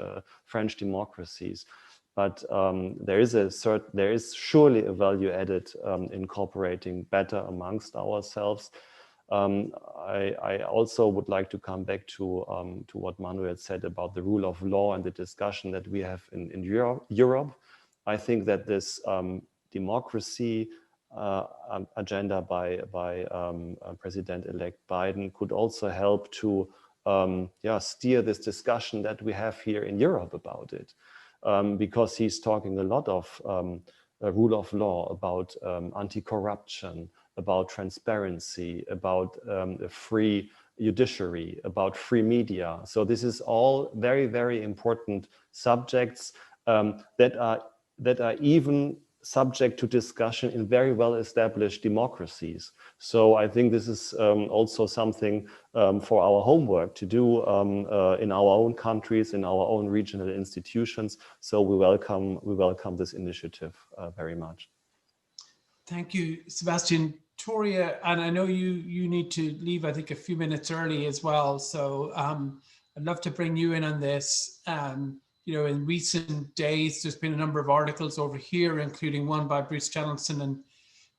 democracies. But there is surely a value added incorporating better amongst ourselves. I also would like to come back to what Manuel said about the rule of law and the discussion that we have in Europe. I think that this democracy agenda by President-elect Biden could also help to steer this discussion that we have here in Europe about it. Because he's talking a lot of rule of law, about anti-corruption, about transparency, about a free judiciary, about free media. So this is all very, very important subjects that are even subject to discussion in very well-established democracies. So I think this is also something for our homework to do in our own countries, in our own regional institutions. So we welcome this initiative very much. Thank you, Sebastian. Toria, and I know you need to leave, I think, a few minutes early as well. So I'd love to bring you in on this. You know, in recent days, there's been a number of articles over here, including one by Bruce Jellison and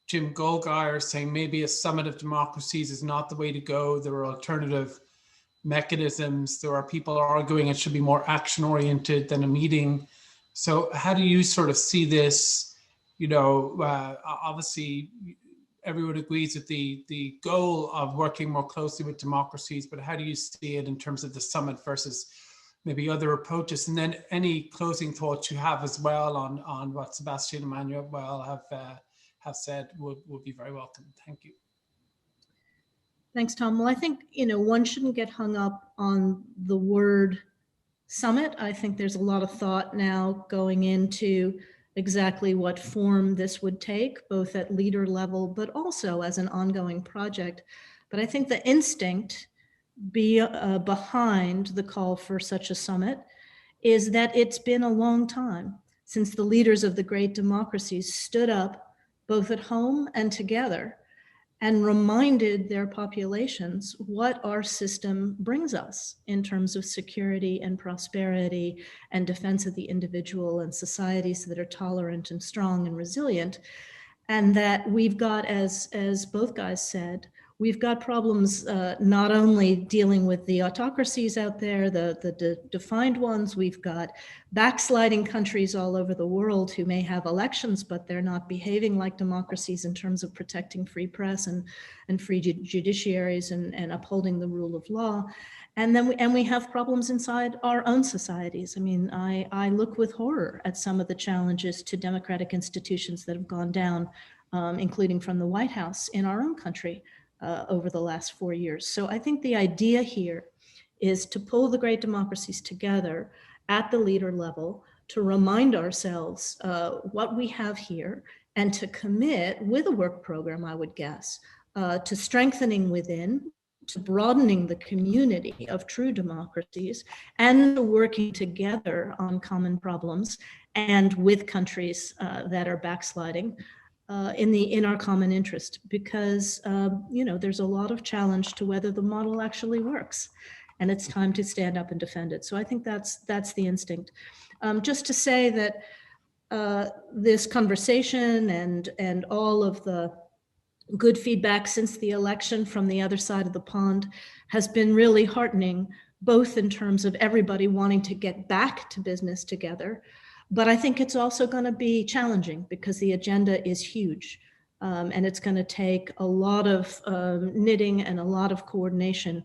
Jim Goldgeier, saying maybe a summit of democracies is not the way to go. There are alternative mechanisms. There are people arguing it should be more action-oriented than a meeting. So how do you sort of see this? You know, obviously, everyone agrees with the goal of working more closely with democracies, but how do you see it in terms of the summit versus maybe other approaches? And then any closing thoughts you have as well on what Sebastian and Manuel have said would be very welcome. Thank you. Thanks, Tom. Well, I think, you know, one shouldn't get hung up on the word summit. I think there's a lot of thought now going into exactly what form this would take, both at leader level, but also as an ongoing project. But I think the instinct behind the call for such a summit is that it's been a long time since the leaders of the great democracies stood up both at home and together and reminded their populations what our system brings us in terms of security and prosperity and defense of the individual and societies that are tolerant and strong and resilient. And that we've got, as both guys said, we've got problems not only dealing with the autocracies out there, the defined ones, we've got backsliding countries all over the world who may have elections, but they're not behaving like democracies in terms of protecting free press and free judiciaries and upholding the rule of law. And then we have problems inside our own societies. I mean, I look with horror at some of the challenges to democratic institutions that have gone down, including from the White House in our own country. Over the last 4 years. So I think the idea here is to pull the great democracies together at the leader level to remind ourselves what we have here and to commit with a work program, I would guess, to strengthening within to broadening the community of true democracies and working together on common problems and with countries that are backsliding in our common interest, because there's a lot of challenge to whether the model actually works, and it's time to stand up and defend it. So I think that's the instinct. Just to say that this conversation and all of the good feedback since the election from the other side of the pond has been really heartening, both in terms of everybody wanting to get back to business together, but I think it's also going to be challenging because the agenda is huge, and it's going to take a lot of knitting and a lot of coordination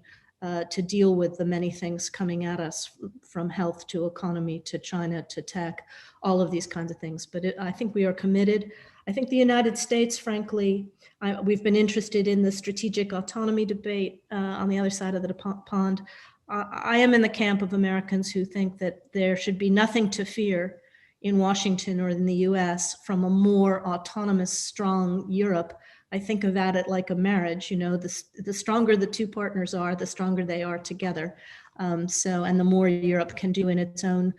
to deal with the many things coming at us, from health to economy to China to tech, all of these kinds of things. But I think we are committed. I think the United States, frankly, we've been interested in the strategic autonomy debate on the other side of the pond. I am in the camp of Americans who think that there should be nothing to fear in Washington or in the US from a more autonomous, strong Europe. I think of it like a marriage, the stronger the two partners are, the stronger they are together. And the more Europe can do in its own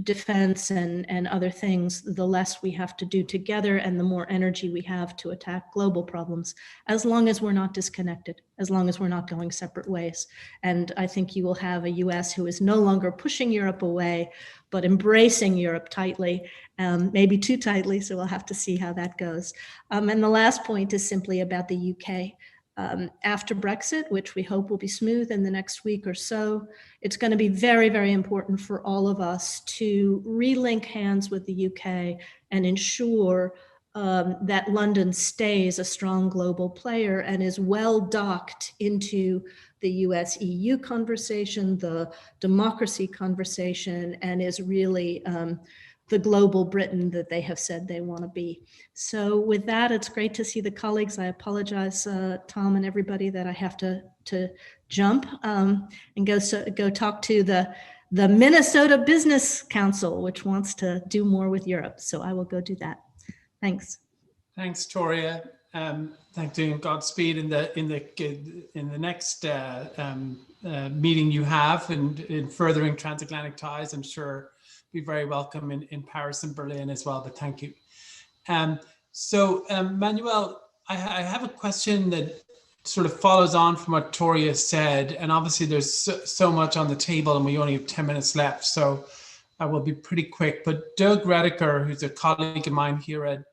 defense and other things, the less we have to do together and the more energy we have to attack global problems, as long as we're not disconnected, as long as we're not going separate ways. And I think you will have a US who is no longer pushing Europe away, but embracing Europe tightly, maybe too tightly, so we'll have to see how that goes. And the last point is simply about the UK. After Brexit, which we hope will be smooth in the next week or so, it's going to be very, very important for all of us to relink hands with the UK and ensure that London stays a strong global player and is well docked into the US-EU conversation, the democracy conversation, and is really the global Britain that they have said they want to be. So with that, it's great to see the colleagues. I apologize, Tom and everybody, that I have to jump and go talk to the Minnesota Business Council, which wants to do more with Europe. So I will go do that. Thanks. Thanks, Toria. Thank you, and Godspeed in the next meeting you have in furthering transatlantic ties. I'm sure be very welcome in Paris and Berlin as well, but thank you. Manuel, I have a question that sort of follows on from what Toria said, and obviously there's so much on the table and we only have 10 minutes left, so I will be pretty quick. But Doug Redeker, who's a colleague of mine here at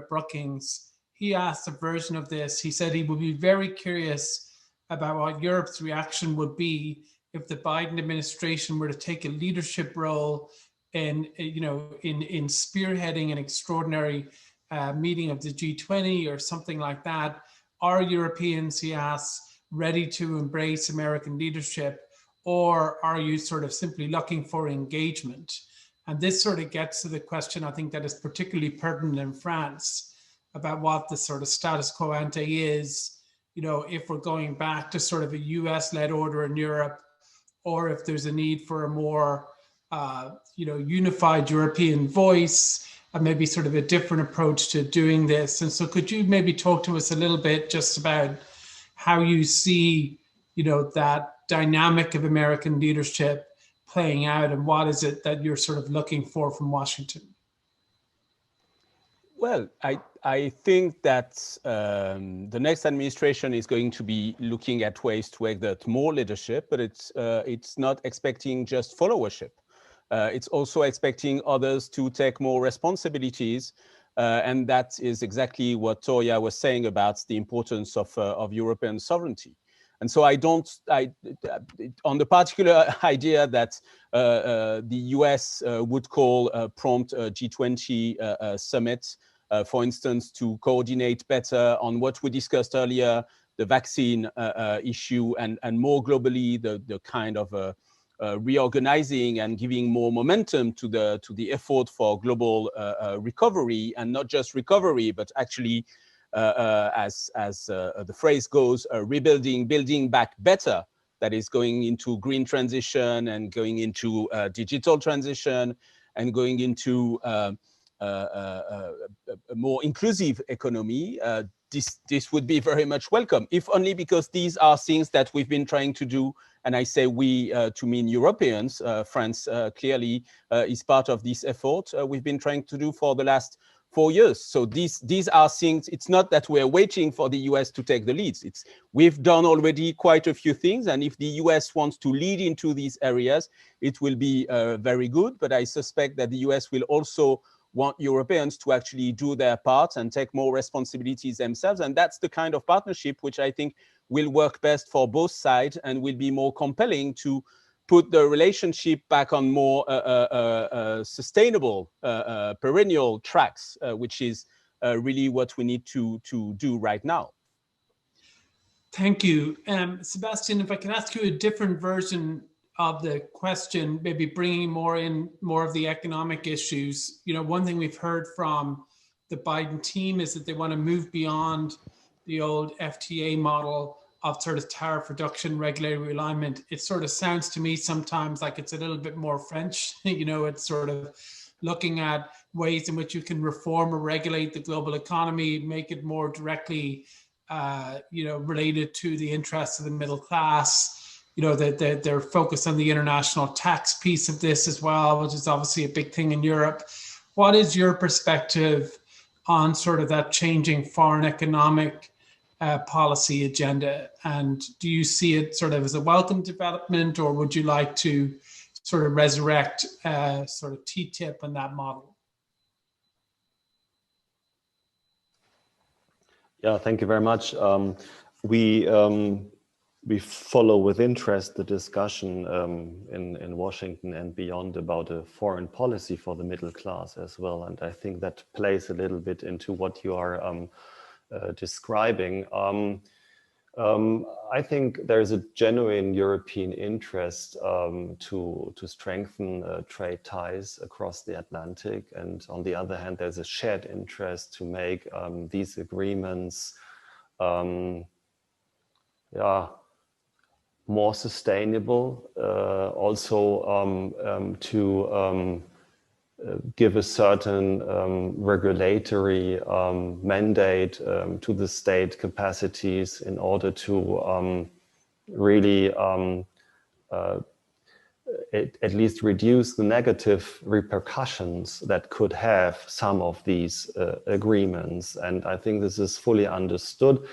Brookings, he asked a version of this. He said he would be very curious about what Europe's reaction would be if the Biden administration were to take a leadership role in spearheading an extraordinary meeting of the G20 or something like that. Are Europeans, he asks, ready to embrace American leadership, or are you sort of simply looking for engagement? And this sort of gets to the question I think that is particularly pertinent in France about what the sort of status quo ante is, if we're going back to sort of a US-led order in Europe, or if there's a need for a more unified European voice, and maybe sort of a different approach to doing this. And so could you maybe talk to us a little bit just about how you see, that dynamic of American leadership playing out, and what is it that you're sort of looking for from Washington? Well, I think that the next administration is going to be looking at ways to exert more leadership, but it's not expecting just followership. It's also expecting others to take more responsibilities, and that is exactly what Toria was saying about the importance of European sovereignty. And so on the particular idea that the US would call a prompt G20 summit, for instance, to coordinate better on what we discussed earlier, the vaccine issue, and more globally, the kind of reorganizing and giving more momentum to the effort for global recovery, and not just recovery, but actually, as the phrase goes, rebuilding, building back better. That is going into green transition and going into digital transition and going into a more inclusive economy, this would be very much welcome, if only because these are things that we've been trying to do. And I say we to mean Europeans. France clearly is part of this effort we've been trying to do for the last 4 years. So these are things. It's not that we're waiting for the US to take the leads. We've done already quite a few things, and if the US wants to lead into these areas, it will be very good. But I suspect that the US will also want Europeans to actually do their part and take more responsibilities themselves. And that's the kind of partnership which I think will work best for both sides and will be more compelling to put the relationship back on more sustainable, perennial tracks, which is really what we need to do right now. Thank you. Sebastian, if I can ask you a different version of the question, maybe bringing more of the economic issues. You know, one thing we've heard from the Biden team is that they want to move beyond the old FTA model of sort of tariff reduction, regulatory alignment. It sort of sounds to me sometimes like it's a little bit more French. You know, it's sort of looking at ways in which you can reform or regulate the global economy, make it more directly, you know, related to the interests of the middle class. You know, that they're focused on the international tax piece of this as well, which is obviously a big thing in Europe. What is your perspective on sort of that changing foreign economic policy agenda? And do you see it sort of as a welcome development, or would you like to sort of resurrect sort of TTIP and that model? Yeah, thank you very much. We follow with interest the discussion in Washington and beyond about a foreign policy for the middle class as well. And I think that plays a little bit into what you are describing. I think there is a genuine European interest to strengthen trade ties across the Atlantic. And on the other hand, there's a shared interest to make these agreements more sustainable, also to give a certain regulatory mandate to the state capacities in order to really at least reduce the negative repercussions that could have some of these agreements. And I think this is fully understood.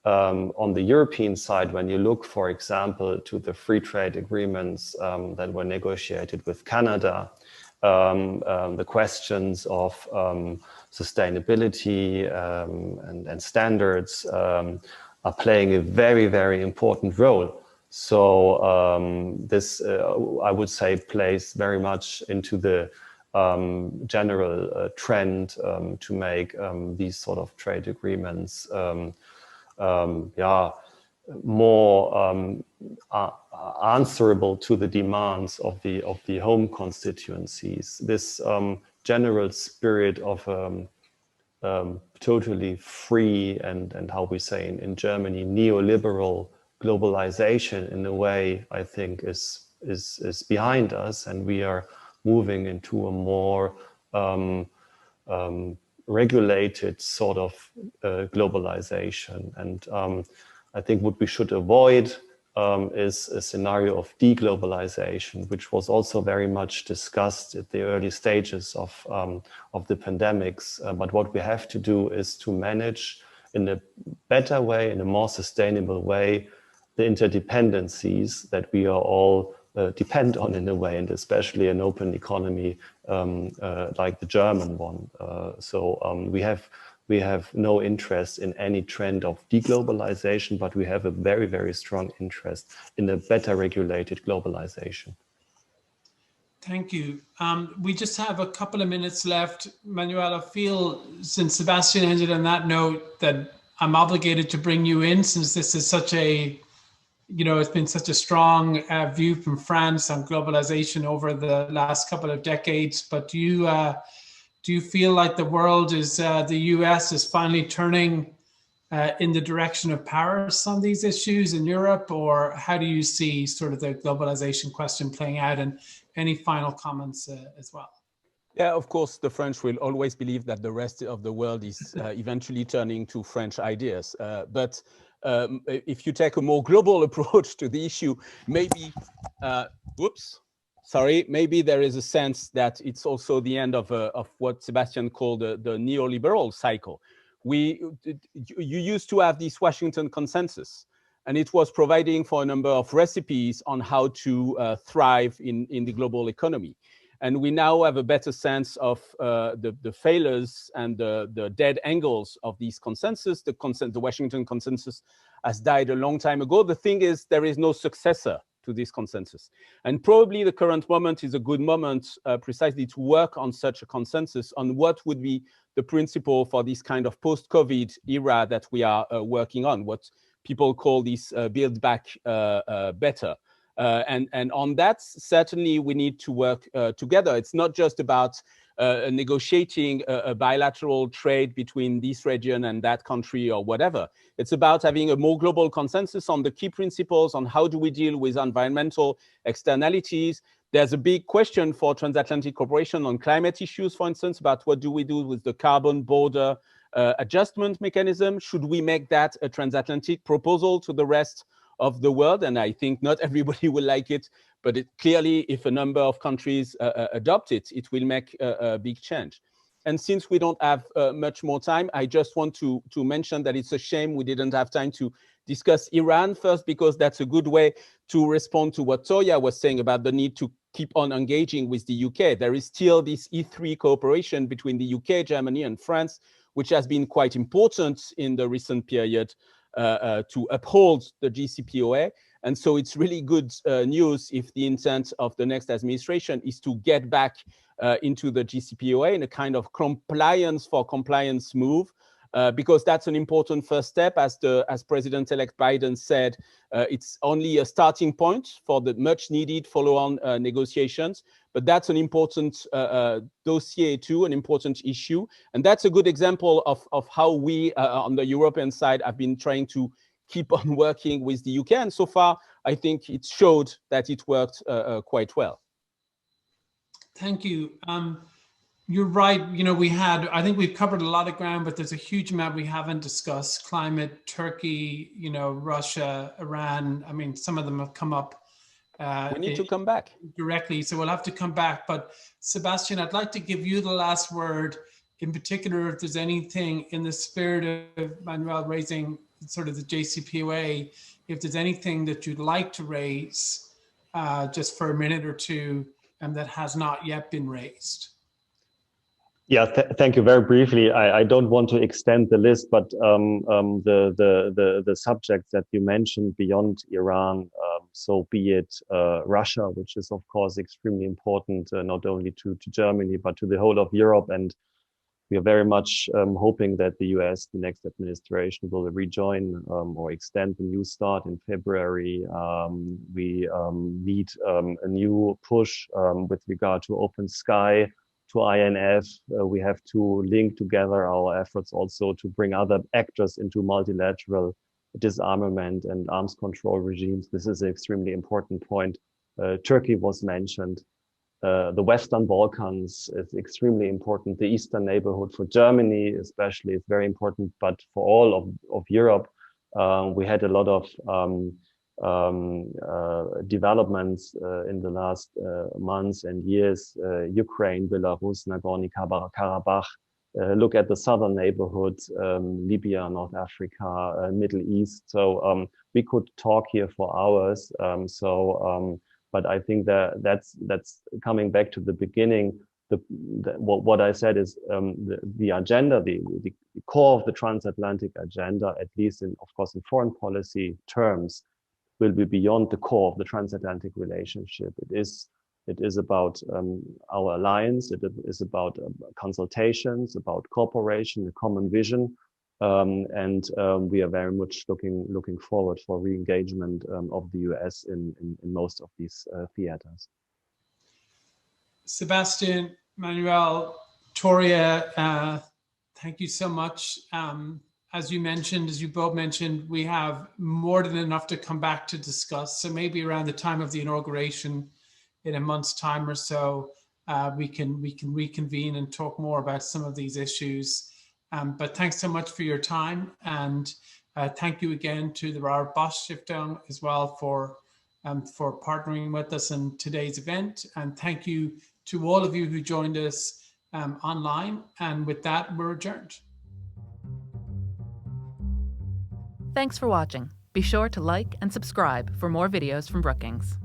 On the European side, when you look, for example, to the free trade agreements that were negotiated with Canada, the questions of sustainability and standards are playing a very, very important role. So this, I would say, plays very much into the general trend to make these sort of trade agreements more answerable to the demands of the home constituencies. This general spirit of totally free and how we say in Germany, neoliberal globalization in a way, I think is behind us, and we are moving into a more regulated sort of globalization. And I think what we should avoid is a scenario of deglobalization, which was also very much discussed at the early stages of the pandemics. But what we have to do is to manage in a better way, in a more sustainable way, the interdependencies that we are all depend on in a way, and especially an open economy like the German one. So we have no interest in any trend of deglobalization, but we have a very, very strong interest in a better regulated globalization. Thank you. We just have a couple of minutes left. Manuel, I feel, since Sebastian ended on that note, that I'm obligated to bring you in, since this is such a, you know, it's been such a strong view from France on globalization over the last couple of decades. But do you feel like the world is, the US is finally turning in the direction of Paris on these issues in Europe? Or how do you see sort of the globalization question playing out? And any final comments as well? Yeah, of course, the French will always believe that the rest of the world is eventually turning to French ideas. But if you take a more global approach to the issue, maybe, maybe there is a sense that it's also the end of what Sebastian called the neoliberal cycle. You used to have this Washington consensus, and it was providing for a number of recipes on how to thrive in the global economy. And we now have a better sense of the failures and the dead angles of these consensus. The Washington consensus has died a long time ago. The thing is, there is no successor to this consensus. And probably the current moment is a good moment precisely to work on such a consensus on what would be the principle for this kind of post-COVID era that we are working on, what people call this build back better. And on that, certainly we need to work together. It's not just about negotiating a bilateral trade between this region and that country or whatever. It's about having a more global consensus on the key principles on how do we deal with environmental externalities. There's a big question for transatlantic cooperation on climate issues, for instance, about what do we do with the carbon border adjustment mechanism. Should we make that a transatlantic proposal to the rest of the world? And I think not everybody will like it, but clearly if a number of countries adopt it, it will make a big change. And since we don't have much more time, I just want to mention that it's a shame we didn't have time to discuss Iran first, because that's a good way to respond to what Toya was saying about the need to keep on engaging with the UK. There is still this E3 cooperation between the UK, Germany, and France, which has been quite important in the recent period to uphold the JCPOA. And so it's really good news if the intent of the next administration is to get back into the JCPOA in a kind of compliance for compliance move, because that's an important first step. As President-elect Biden said, it's only a starting point for the much needed follow-on negotiations. But that's an important dossier too, an important issue. And that's a good example of how we on the European side have been trying to keep on working with the UK. And so far, I think it showed that it worked quite well. Thank you. You're right. You know, I think we've covered a lot of ground, but there's a huge amount we haven't discussed. Climate, Turkey, you know, Russia, Iran. I mean, some of them have come up. We need to come back directly, so we'll have to come back. But Sebastian, I'd like to give you the last word. In particular, if there's anything in the spirit of Manuel raising sort of the JCPOA, if there's anything that you'd like to raise just for a minute or two and that has not yet been raised. Yeah, thank you. Very briefly, I don't want to extend the list, but the subjects that you mentioned beyond Iran, so be it Russia, which is of course extremely important, not only to Germany, but to the whole of Europe. And we are very much hoping that the US, the next administration, will rejoin or extend the New START in February. We need a new push with regard to open sky, to INF. We have to link together our efforts also to bring other actors into multilateral disarmament and arms control regimes. This is an extremely important point. Turkey was mentioned. The Western Balkans is extremely important. The Eastern neighborhood for Germany especially is very important, but for all of Europe, we had a lot of developments in the last months and years. Ukraine, Belarus, Nagorno-Karabakh. Look at the southern neighborhoods, Libya, North Africa, Middle East. So we could talk here for hours. But I think that's coming back to the beginning. What I said is the agenda, the core of the transatlantic agenda, at least of course in foreign policy terms, will be beyond the core of the transatlantic relationship. It is about our alliance. It is about consultations, about cooperation, a common vision, and we are very much looking forward for re-engagement of the US in most of these theaters. Sebastian, Manuel, Toria, thank you so much. As you both mentioned, we have more than enough to come back to discuss. So maybe around the time of the inauguration in a month's time or so, we can reconvene and talk more about some of these issues. But thanks so much for your time, and thank you again to the Bosch Stiftung as well for partnering with us in today's event. And thank you to all of you who joined us online. And with that, we're adjourned. Thanks for watching. Be sure to like and subscribe for more videos from Brookings.